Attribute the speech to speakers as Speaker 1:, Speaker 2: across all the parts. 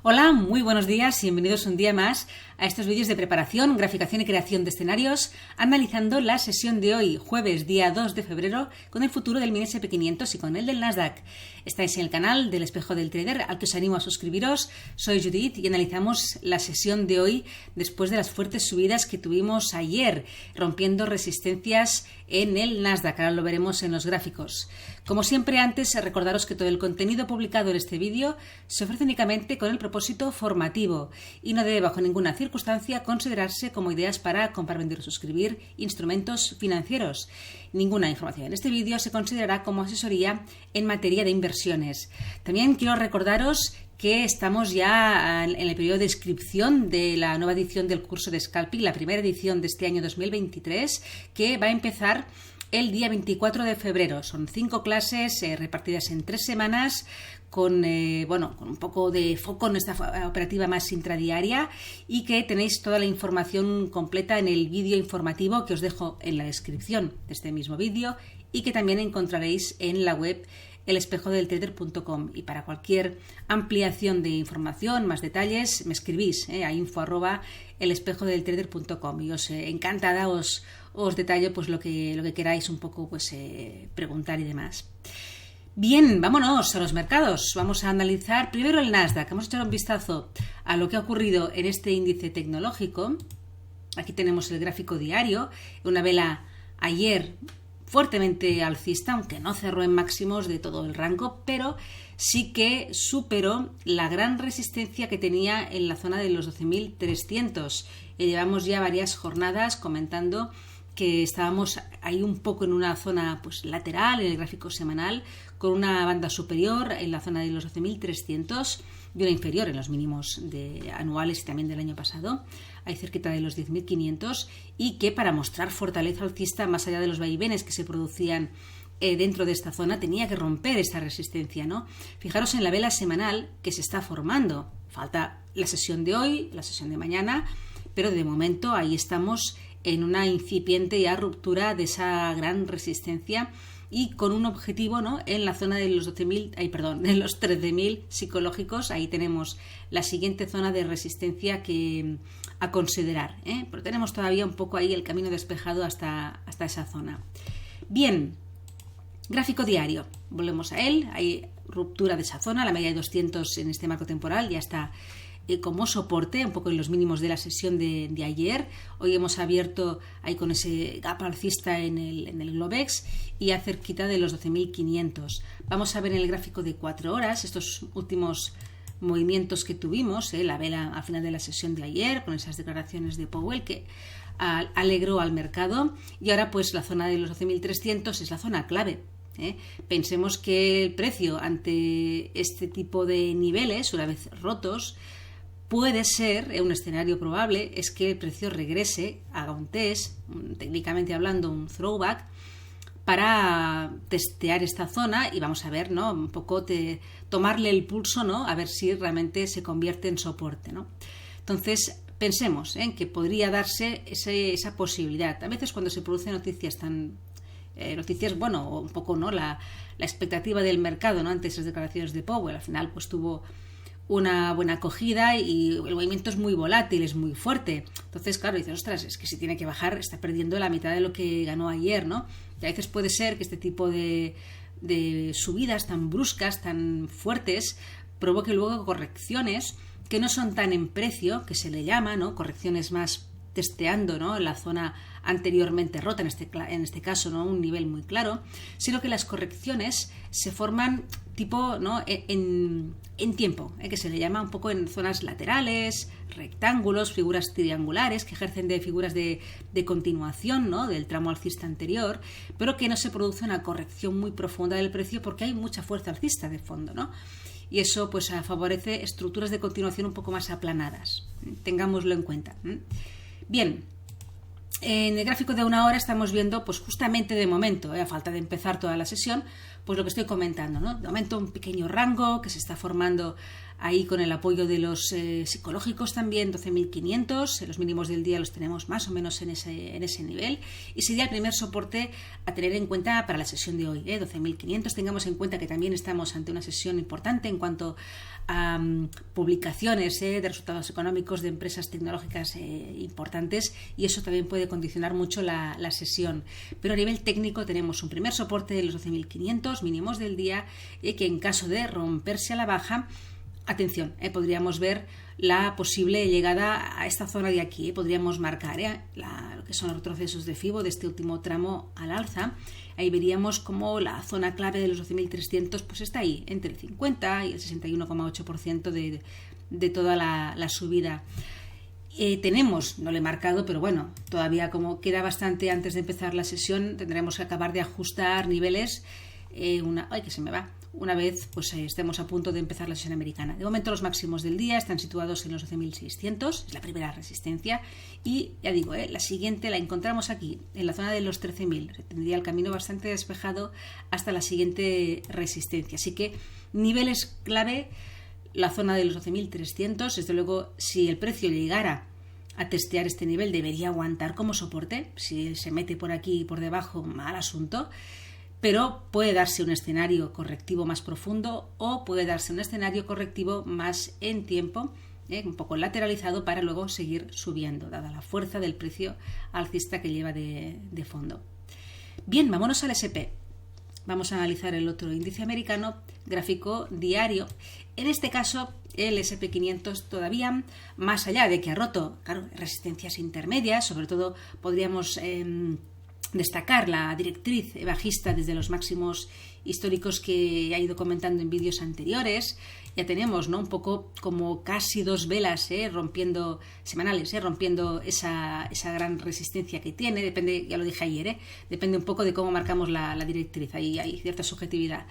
Speaker 1: Hola, muy buenos días y bienvenidos un día más a estos vídeos de preparación, graficación y creación de escenarios, analizando la sesión de hoy, jueves día 2 de febrero, con el futuro del mini SP500 y con el del Nasdaq. Estáis en el canal del Espejo del Trader, al que os animo a suscribiros. Soy Judith y analizamos la sesión de hoy después de las fuertes subidas que tuvimos ayer, rompiendo resistencias en el Nasdaq. Ahora lo veremos en los gráficos. Como siempre, antes recordaros que todo el contenido publicado en este vídeo se ofrece únicamente con el propósito formativo y no debe bajo ninguna circunstancia considerarse como ideas para comprar, vender o suscribir instrumentos financieros. Ninguna información en este vídeo se considerará como asesoría en materia de inversiones. También quiero recordaros que estamos ya en el periodo de inscripción de la nueva edición del curso de Scalping, la primera edición de este año 2023, que va a empezar el día 24 de febrero. Son 5 clases repartidas en 3 semanas con un poco de foco en esta operativa más intradiaria, y que tenéis toda la información completa en el vídeo informativo que os dejo en la descripción de este mismo vídeo y que también encontraréis en la web elespejodeltrader.com. Y para cualquier ampliación de información, más detalles, me escribís a info@elespejodeltrader.com y os encantada os detallo pues lo que queráis un poco preguntar y demás. Bien, vámonos a los mercados. Vamos a analizar primero el Nasdaq. Vamos a echar un vistazo a lo que ha ocurrido en este índice tecnológico. Aquí tenemos el gráfico diario, una vela ayer fuertemente alcista, aunque no cerró en máximos de todo el rango, pero sí que superó la gran resistencia que tenía en la zona de los 12.300. Llevamos ya varias jornadas comentando que estábamos ahí un poco en una zona lateral en el gráfico semanal, con una banda superior en la zona de los 12.300 y una inferior en los mínimos anuales y también del año pasado, ahí cerquita de los 10.500, y que para mostrar fortaleza alcista más allá de los vaivenes que se producían dentro de esta zona, tenía que romper esta resistencia, ¿no? Fijaros en la vela semanal que se está formando. Falta la sesión de hoy, la sesión de mañana, pero de momento ahí estamos en una incipiente ya ruptura de esa gran resistencia y con un objetivo, ¿no?, en la zona de los 13.000 psicológicos. Ahí tenemos la siguiente zona de resistencia a considerar, pero tenemos todavía un poco ahí el camino despejado hasta esa zona. Bien, gráfico diario, volvemos a él. Hay ruptura de esa zona, la media de 200 en este marco temporal ya está como soporte, un poco en los mínimos de la sesión de ayer. Hoy hemos abierto ahí con ese gap alcista en el Globex y a cerquita de los 12.500. Vamos a ver en el gráfico de 4 horas estos últimos movimientos que tuvimos, la vela al final de la sesión de ayer, con esas declaraciones de Powell que alegró al mercado, y ahora pues la zona de los 12.300 es la zona clave. Pensemos que el precio ante este tipo de niveles, una vez rotos, puede ser, un escenario probable, es que el precio regrese, haga un test, técnicamente hablando un throwback, para testear esta zona y vamos a ver, ¿no?, un poco tomarle el pulso, ¿no?, a ver si realmente se convierte en soporte, ¿no? Entonces, pensemos en que podría darse esa posibilidad. A veces cuando se producen noticias un poco, ¿no?, la expectativa del mercado, ¿no?, ante esas declaraciones de Powell, al final pues tuvo una buena acogida y el movimiento es muy volátil, es muy fuerte. Entonces, claro, dices, ostras, es que si tiene que bajar está perdiendo la mitad de lo que ganó ayer, ¿no? Y a veces puede ser que este tipo de subidas tan bruscas, tan fuertes, provoque luego correcciones que no son tan en precio, que se le llama, ¿no?, correcciones más testeando, ¿no?, la zona anteriormente rota, en este caso, ¿no?, un nivel muy claro, sino que las correcciones se forman tipo, ¿no?, en tiempo, que se le llama un poco en zonas laterales, rectángulos, figuras triangulares que ejercen de figuras de continuación, ¿no?, del tramo alcista anterior, pero que no se produce una corrección muy profunda del precio porque hay mucha fuerza alcista de fondo, ¿no? Y eso pues favorece estructuras de continuación un poco más aplanadas. Tengámoslo en cuenta. Bien, en el gráfico de 1 hora estamos viendo pues justamente de momento, a falta de empezar toda la sesión, pues lo que estoy comentando, ¿no? De momento un pequeño rango que se está formando ahí con el apoyo de los psicológicos también, 12.500, los mínimos del día los tenemos más o menos en ese nivel, y sería el primer soporte a tener en cuenta para la sesión de hoy, 12.500. Tengamos en cuenta que también estamos ante una sesión importante en cuanto a publicaciones de resultados económicos de empresas tecnológicas importantes, y eso también puede condicionar mucho la sesión. Pero a nivel técnico tenemos un primer soporte de los 12.500 mínimos del día, que en caso de romperse a la baja, atención, podríamos ver la posible llegada a esta zona de aquí. Podríamos marcar lo que son los retrocesos de FIBO de este último tramo al alza. Ahí veríamos como la zona clave de los 12.300 pues está ahí, entre el 50 y el 61,8% de toda la subida. Tenemos, no lo he marcado, pero bueno, todavía como queda bastante antes de empezar la sesión, tendremos que acabar de ajustar niveles una vez pues estemos a punto de empezar la sesión americana. De momento los máximos del día están situados en los 12.600, es la primera resistencia, y ya digo, la siguiente la encontramos aquí, en la zona de los 13.000. Tendría el camino bastante despejado hasta la siguiente resistencia. Así que niveles clave, la zona de los 12.300, desde luego si el precio llegara a testear este nivel debería aguantar como soporte. Si se mete por aquí y por debajo, mal asunto. Pero puede darse un escenario correctivo más profundo o puede darse un escenario correctivo más en tiempo, un poco lateralizado, para luego seguir subiendo, dada la fuerza del precio alcista que lleva de fondo. Bien, vámonos al S&P. Vamos a analizar el otro índice americano, gráfico diario. En este caso, el S&P 500 todavía, más allá de que ha roto, claro, resistencias intermedias, sobre todo podríamos destacar la directriz bajista desde los máximos históricos que ha ido comentando en vídeos anteriores. Ya tenemos, ¿no?, un poco como casi dos velas semanales, rompiendo esa gran resistencia que tiene. Depende, ya lo dije ayer, depende un poco de cómo marcamos la directriz. Ahí hay cierta subjetividad.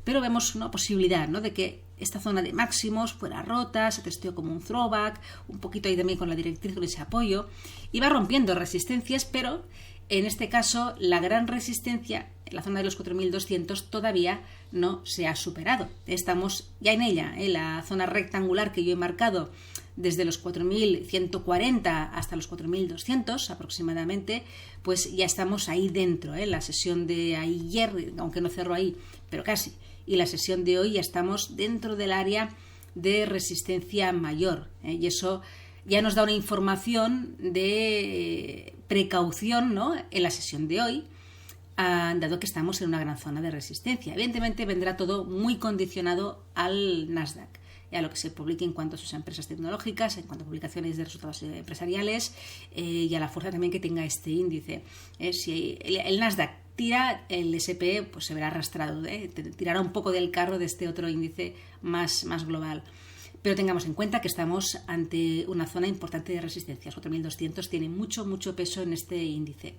Speaker 1: Pero vemos una posibilidad, ¿no?, de que esta zona de máximos fuera rota, se testeó como un throwback, un poquito ahí también con la directriz, con ese apoyo, y va rompiendo resistencias, pero en este caso la gran resistencia en la zona de los 4.200 todavía no se ha superado. Estamos ya en ella, la zona rectangular que yo he marcado desde los 4.140 hasta los 4.200 aproximadamente, pues ya estamos ahí dentro. La sesión de ayer, aunque no cerró ahí, pero casi, y la sesión de hoy ya estamos dentro del área de resistencia mayor, y eso ya nos da una información de precaución, ¿no?, en la sesión de hoy, dado que estamos en una gran zona de resistencia. Evidentemente vendrá todo muy condicionado al Nasdaq, a lo que se publique en cuanto a sus empresas tecnológicas, en cuanto a publicaciones de resultados empresariales, y a la fuerza también que tenga este índice. Si el Nasdaq tira, el S&P pues se verá arrastrado, tirará un poco del carro de este otro índice más global. Pero tengamos en cuenta que estamos ante una zona importante de resistencia. 4.200 tiene mucho peso en este índice.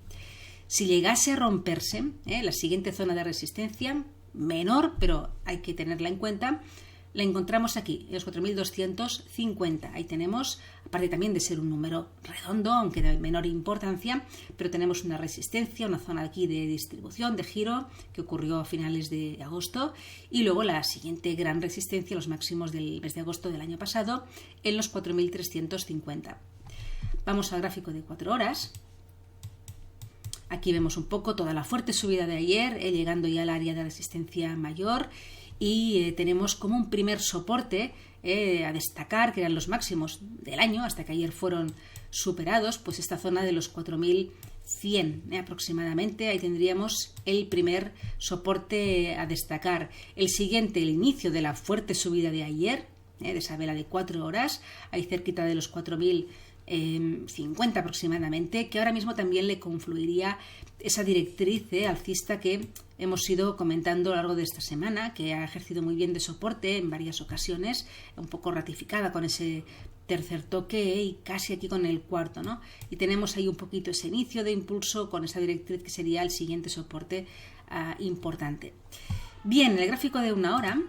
Speaker 1: Si llegase a romperse, la siguiente zona de resistencia, menor, pero hay que tenerla en cuenta, la encontramos aquí, en los 4.250. Ahí tenemos, aparte también de ser un número redondo, aunque de menor importancia, pero tenemos una resistencia, una zona aquí de distribución, de giro, que ocurrió a finales de agosto, y luego la siguiente gran resistencia, los máximos del mes de agosto del año pasado, en los 4.350. Vamos al gráfico de 4 horas. Aquí vemos un poco toda la fuerte subida de ayer, llegando ya al área de resistencia mayor, y tenemos como un primer soporte a destacar, que eran los máximos del año, hasta que ayer fueron superados, pues esta zona de los 4.100 aproximadamente. Ahí tendríamos el primer soporte a destacar. El siguiente, el inicio de la fuerte subida de ayer, de esa vela de 4 horas, ahí cerquita de los 4.050 aproximadamente, que ahora mismo también le confluiría esa directriz alcista que hemos ido comentando a lo largo de esta semana, que ha ejercido muy bien de soporte en varias ocasiones, un poco ratificada con ese tercer toque y casi aquí con el cuarto, ¿no? Y tenemos ahí un poquito ese inicio de impulso con esa directriz que sería el siguiente soporte importante. Bien, en el gráfico de 1 hora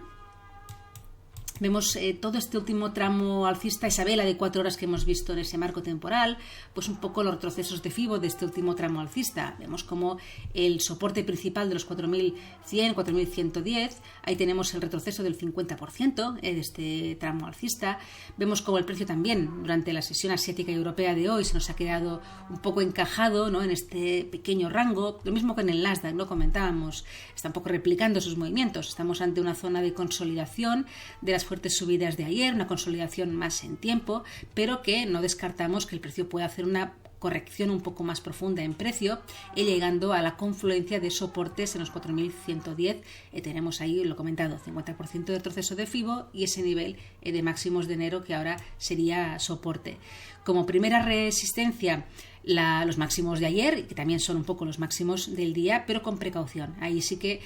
Speaker 1: Vemos todo este último tramo alcista, esa vela de 4 horas que hemos visto en ese marco temporal, pues un poco los retrocesos de FIBO de este último tramo alcista. Vemos como el soporte principal de los 4.100, 4.110, ahí tenemos el retroceso del 50% de este tramo alcista. Vemos como el precio también durante la sesión asiática y europea de hoy se nos ha quedado un poco encajado, ¿no?, en este pequeño rango. Lo mismo que en el Nasdaq, lo comentábamos, está un poco replicando sus movimientos. Estamos ante una zona de consolidación de las fuertes subidas de ayer, una consolidación más en tiempo, pero que no descartamos que el precio pueda hacer una corrección un poco más profunda en precio y llegando a la confluencia de soportes en los 4.110. Tenemos ahí, lo he comentado, 50% de retroceso de FIBO y ese nivel de máximos de enero que ahora sería soporte. Como primera resistencia, los máximos de ayer, que también son un poco los máximos del día, pero con precaución. Ahí sí que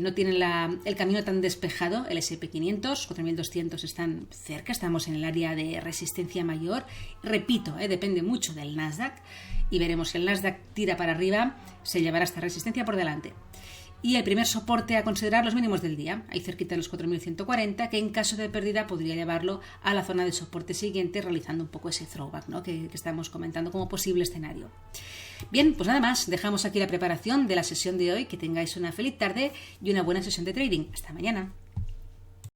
Speaker 1: no tienen el camino tan despejado. El S&P 500, 4.200 están cerca, estamos en el área de resistencia mayor. Repito, depende mucho del Nasdaq y veremos si el Nasdaq tira para arriba, se llevará esta resistencia por delante. Y el primer soporte a considerar, los mínimos del día, ahí cerquita de los 4.140, que en caso de pérdida podría llevarlo a la zona de soporte siguiente, realizando un poco ese throwback, ¿no?, que estamos comentando como posible escenario. Bien, pues nada más, dejamos aquí la preparación de la sesión de hoy. Que tengáis una feliz tarde y una buena sesión de trading. Hasta mañana.